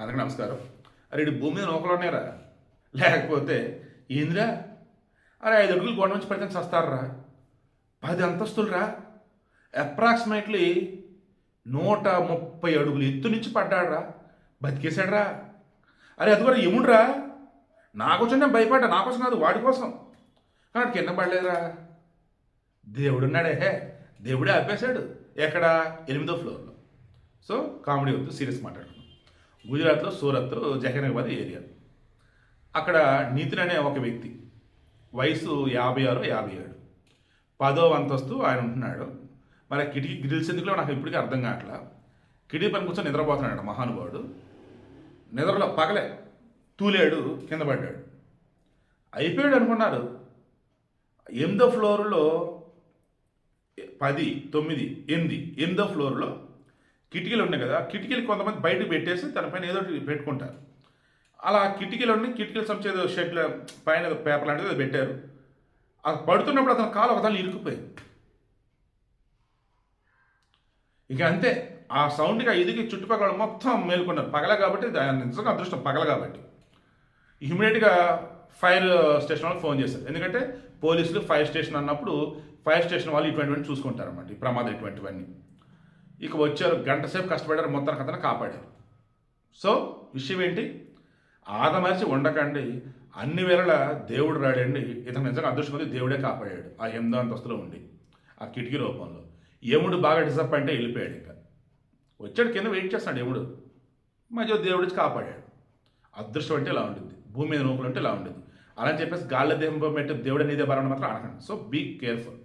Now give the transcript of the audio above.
అందరికీ నమస్కారం. అరే ఇటు భూమి మీద నూకలు ఉన్నాయరా, లేకపోతే ఏందిరా? అరే 5 అడుగులు గోడ నుంచి పడితే చస్తారా? 10 అంతస్తులు రా, అప్రాక్సిమేట్లీ 130 అడుగులు ఎత్తు నుంచి పడ్డాడురా, బతికేశాడురా. అరే అది కూడా ఎముడురా, నా కోసం నేను భయపడ్డా, నా కోసం కాదు వాడి కోసం. కానీ కింద పడలేదురా, దేవుడున్నాడే, దేవుడే ఆపేశాడు. ఎక్కడ? 8వ ఫ్లోర్లో. సో కామెడీ వద్దు, సీరియస్ మాట్లాడుతున్నాం. గుజరాత్లో సూరత్ జహీరాబాద్ ఏరియా. అక్కడ నితిన్ అనే ఒక వ్యక్తి, వయసు 56 57, 10వ అంతస్తు ఆయన ఉంటున్నాడు. మరి కిటికీ గ్రిల్స్ ఎందుకులో నాకు ఇప్పటికీ అర్థం కావట్లా. కిటికీ పని కూర్చొని నిద్రపోతున్నాడు మహానుభావుడు. నిద్రలో పగలే తూలేడు, కింద పడ్డాడు, అయిపోయాడు అనుకున్నారు. 8వ ఫ్లోర్లో 10, 9, 8వ ఫ్లోర్లో కిటికీలు ఉన్నాయి కదా, కిటికీలు కొంతమంది బయటకు పెట్టేసి తన పైన ఏదో ఒకటి పెట్టుకుంటారు. అలా కిటికీలు ఉన్నాయి, కిటికీలు సంచేదో షెడ్ల పైన పేపర్ లాంటిది పెట్టారు. అది పడుతున్నప్పుడు అతని కాలు ఒకదాన్ని ఇరుక్కుపోయింది. ఇక అంతే, ఆ సౌండ్కి ఆ ఇదికి చుట్టుపక్కల మొత్తం మేల్కొన్నారు. పగల కాబట్టి నిజంగా అదృష్టం, పగల కాబట్టి ఇమీడియట్గా ఫైర్ స్టేషన్ వాళ్ళకి ఫోన్ చేశారు. ఎందుకంటే పోలీసులు ఫైర్ స్టేషన్ అన్నప్పుడు ఫైర్ స్టేషన్ వాళ్ళు ఇటువంటివన్నీ చూసుకుంటారు అన్నమాట, ఈ ప్రమాదం ఇటువంటివన్నీ. ఇక వచ్చారు, గంట సేపు కష్టపడ్డారు, మొత్తానికి అతను కాపాడారు. సో విషయం ఏంటి? ఆదమర్చి ఉండకండి, అన్ని వేళల దేవుడు రాడండి. ఇతను నిజంగా అదృష్టం ఉంది, దేవుడే కాపాడాడు. ఆ 8వ అంతస్తులో ఉండి ఆ కిటికీ రూపంలో. యముడు బాగా డిసప్పాయింట్ అయి వెళ్ళిపోయాడు. ఇంకా వచ్చాడు, కింద వెయిట్ చేస్తాడు యముడు, మధ్య దేవుడికి కాపాడాడు. అదృష్టం అంటే ఇలా ఉంటుంది, భూమి మీద నూకులు అంటే ఇలా ఉంటుంది. అలా అని చెప్పేసి గాళ్ళ దేహం పెట్టి దేవుడు నీదే బలం మాత్రం అనకండి. So be careful.